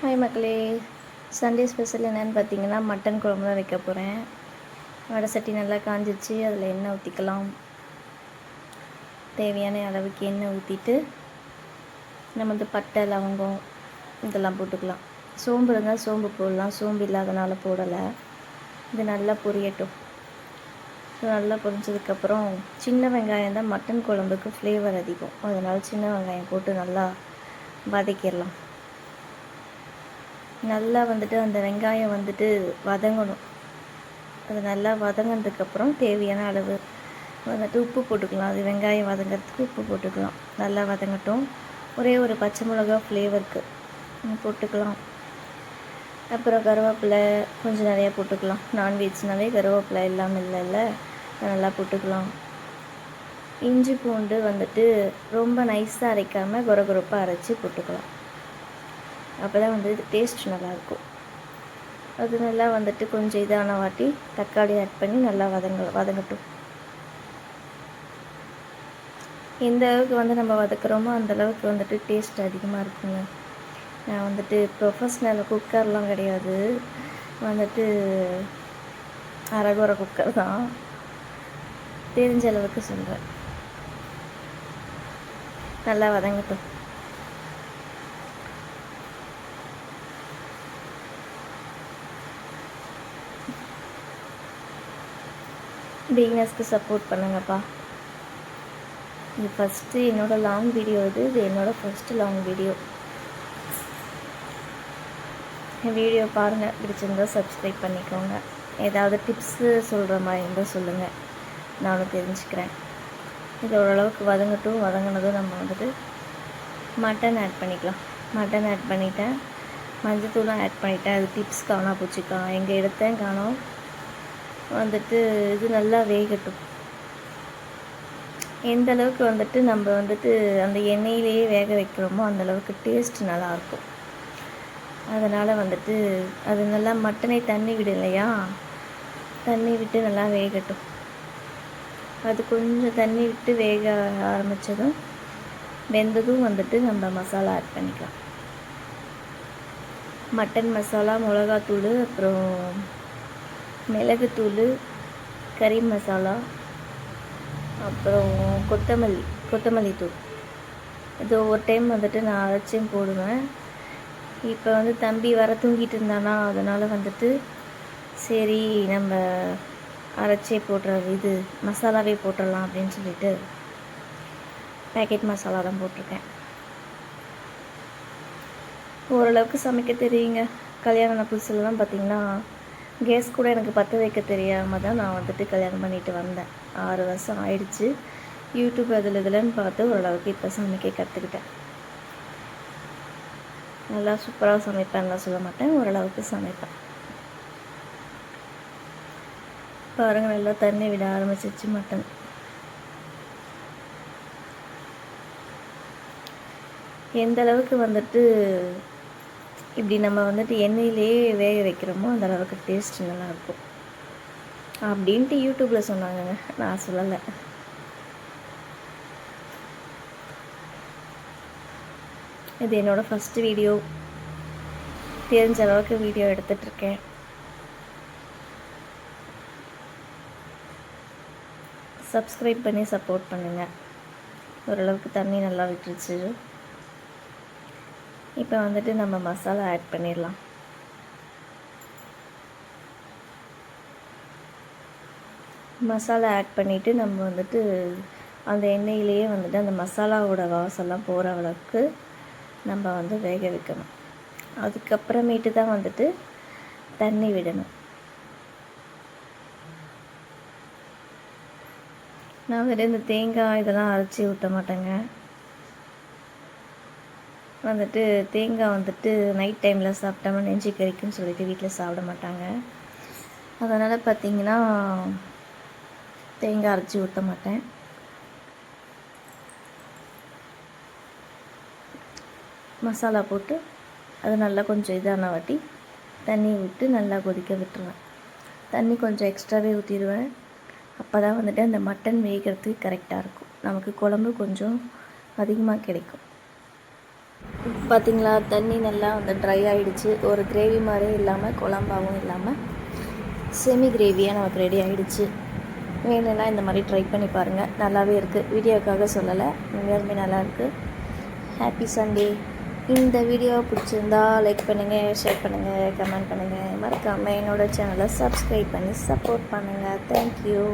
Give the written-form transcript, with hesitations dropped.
Hi மக்களே, Sunday special என்னென்னு பார்த்தீங்கன்னா மட்டன் குழம்பு தான் வைக்க போகிறேன். வடை சட்டி நல்லா காஞ்சிச்சு, அதில் எண்ணெய் ஊற்றிக்கலாம். தேவையான அளவுக்கு எண்ணெய் ஊற்றிட்டு நம்ம வந்து பட்டை லவங்கம் இதெல்லாம் போட்டுக்கலாம். சோம்பு இருந்தால் சோம்பு போடலாம், சோம்பு இல்லாதனால போடலை. இது நல்லா பொரியட்டும். நல்லா பொரிஞ்சதுக்கப்புறம் சின்ன வெங்காயம் தான் மட்டன் குழம்புக்கு ஃப்ளேவர் அதிகம், அதனால் சின்ன வெங்காயம் போட்டு நல்லா வதக்கிடலாம். நல்லா வந்துட்டு அந்த வெங்காயம் வந்துட்டு வதங்கணும். அது நல்லா வதங்கினதுக்கப்புறம் தேவையான அளவு வந்துட்டு உப்பு போட்டுக்கலாம். அது வெங்காயம் வதங்கிறதுக்கு உப்பு போட்டுக்கலாம். நல்லா வதங்கட்டும். ஒரே ஒரு பச்சை மிளகா ஃப்ளேவருக்கு போட்டுக்கலாம். அப்புறம் கருவேப்பிலை கொஞ்சம் நிறையா போட்டுக்கலாம். நான்வெஜ்னாலே கருவேப்பிலை இல்லாமல் இல்லைல்ல, நல்லா போட்டுக்கலாம். இஞ்சி பூண்டு வந்துட்டு ரொம்ப நைஸாக அரைக்காமல் கொரகொரப்பாக அரைச்சி போட்டுக்கலாம். அப்போ தான் வந்து டேஸ்ட் நல்லாயிருக்கும். அது நல்லா வந்துட்டு கொஞ்சம் இதான வாட்டி தக்காளி ஆட் பண்ணி நல்லா வதங்கட்டும். எந்த அளவுக்கு வந்து நம்ம வதக்குறோமோ அந்தளவுக்கு வந்துட்டு டேஸ்ட் அதிகமாக இருக்குங்க. நான் வந்துட்டு ப்ரொஃபஷ்னல் குக்கர்லாம் கிடையாது, வந்துட்டு அரகுர குக்கர் தான், தெரிஞ்ச அளவுக்கு சொல்கிறேன். நல்லா வதங்கட்டும். பிகினர்ஸ்க்கு சப்போர்ட் பண்ணுங்கப்பா. இது ஃபஸ்ட்டு என்னோடய லாங் வீடியோ, இது என்னோடய ஃபஸ்ட்டு லாங் வீடியோ. வீடியோ பாருங்கள், பிடிச்சிருந்தால் சப்ஸ்கிரைப் பண்ணிக்கோங்க. ஏதாவது டிப்ஸு சொல்கிற மாதிரி இருந்தால் சொல்லுங்கள், நானும் தெரிஞ்சுக்கிறேன். இது ஓரளவுக்கு வதங்கட்டும். வதங்கினதும் நம்ம வந்துட்டு மட்டன் ஆட் பண்ணிக்கலாம். மட்டன் ஆட் பண்ணிட்டேன், மஞ்சத்தூளும் ஆட் பண்ணிட்டேன். அது டிப்ஸ் காணா போச்சுக்கா, எங்கே எடுத்தேன் காணோம். வந்துட்டு இது நல்லா வேகட்டும். எந்த அளவுக்கு வந்துட்டு நம்ம வந்துட்டு அந்த எண்ணெயிலேயே வேக வைக்கிறோமோ அந்தளவுக்கு டேஸ்ட் நல்லாயிருக்கும். அதனால் வந்துட்டு அது நல்லா மட்டனை தண்ணி விடும் இல்லையா, தண்ணி விட்டு நல்லா வேகட்டும். அது கொஞ்சம் தண்ணி விட்டு வேக ஆரம்பித்ததும் வெந்ததும் வந்துட்டு நம்ம மசாலா ஆட் பண்ணிக்கலாம். மட்டன் மசாலா, மிளகாத்தூள், அப்புறம் மிளகுத்தூள், கறி மசாலா, அப்புறம் கொத்தமல்லி தூள். இது ஒவ்வொரு டைம் வந்துட்டு நான் அரைச்சும் போடுவேன். இப்போ வந்து தம்பி வர தூங்கிட்டு இருந்தானா, அதனால் வந்துட்டு சரி நம்ம அரைச்சே இது மசாலாவே போட்டுடலாம் அப்படின்னு சொல்லிட்டு பேக்கெட் மசாலா தான் போட்டிருக்கேன். ஓரளவுக்கு சமைக்க தெரியுங்க. கல்யாணம் புதுசுலலாம் பார்த்திங்கன்னா கேஸ் கூட எனக்கு பற்ற வைக்க தெரியாமல் தான் நான் வந்துட்டு கல்யாணம் பண்ணிட்டு வந்தேன். 6 வருஷம் ஆயிடுச்சு. யூடியூப் இதுலன்னு பார்த்து ஓரளவுக்கு இப்போ சமைக்க கற்றுக்கிட்டேன். நல்லா சூப்பராக சமைப்பேன்லாம் சொல்ல மாட்டேன், ஓரளவுக்கு சமைப்பேன். பாருங்கள், நல்லா தண்ணி விட ஆரம்பிச்சிச்சு மட்டன். எந்த அளவுக்கு வந்துட்டு இப்படி நம்ம வந்துட்டு எண்ணெயிலேயே வேக வைக்கிறோமோ அந்த அளவுக்கு டேஸ்ட் நல்லாயிருக்கும் அப்படின்ட்டு யூடியூப்பில் சொன்னாங்க, நான் சொல்லலை. இது என்னோடய ஃபஸ்ட்டு வீடியோ, தெரிஞ்ச அளவுக்கு வீடியோ எடுத்துகிட்ருக்கேன். சப்ஸ்கிரைப் பண்ணி சப்போர்ட் பண்ணுங்கள். ஓரளவுக்கு தண்ணி நல்லா விட்டுருச்சு. இப்போ வந்துட்டு நம்ம மசாலா ஆட் பண்ணிடலாம். மசாலா ஆட் பண்ணிவிட்டு நம்ம வந்துட்டு அந்த எண்ணெயிலேயே வந்துட்டு அந்த மசாலாவோட வாசம்லாம் போகிற அளவுக்கு நம்ம வந்து வேக வைக்கணும். அதுக்கப்புறமேட்டு தான் வந்துட்டு தண்ணி விடணும். நான் வந்துட்டு இந்த தேங்காய் இதெல்லாம் அரைச்சி ஊற்ற மாட்டேங்க. வந்துட்டு தேங்காய் வந்துட்டு நைட் டைமில் சாப்பிட்டோம்னா நெஞ்சு கறிக்குன்னு சொல்லிட்டு வீட்டில் சாப்பிட மாட்டாங்க. அதனால் பார்த்திங்கன்னா தேங்காய் அரைச்சி ஊற்ற மாட்டேன். மசாலா போட்டு அது நல்லா கொஞ்சம் இதான வாட்டி தண்ணி விட்டு நல்லா கொதிக்க விட்டுருவேன். தண்ணி கொஞ்சம் எக்ஸ்ட்ராவே ஊற்றிடுவேன். அப்போ தான் வந்துட்டு அந்த மட்டன் வேகிறதுக்கு கரெக்டாக இருக்கும். நமக்கு குழம்பு கொஞ்சம் அதிகமாக கிடைக்கும். பார்த்திங்களா, தண்ணி நல்லா வந்து ட்ரை ஆகிடுச்சு. ஒரு கிரேவி மாதிரியும் இல்லாமல் குழம்பாகவும் இல்லாமல் செமி கிரேவியாக நமக்கு ரெடி ஆகிடுச்சு. வேணும்னா இந்த மாதிரி ட்ரை பண்ணி பாருங்கள், நல்லாவே இருக்குது. வீடியோக்காக சொல்லலை, உண்மையாலுமே நல்லாயிருக்கு. Happy Sunday. இந்த வீடியோ பிடிச்சிருந்தா லைக் பண்ணுங்கள், ஷேர் பண்ணுங்கள், கமெண்ட் பண்ணுங்கள். மறக்காமல் என்னோடய சேனலை சப்ஸ்கிரைப் பண்ணி சப்போர்ட் பண்ணுங்கள். தேங்க்யூ.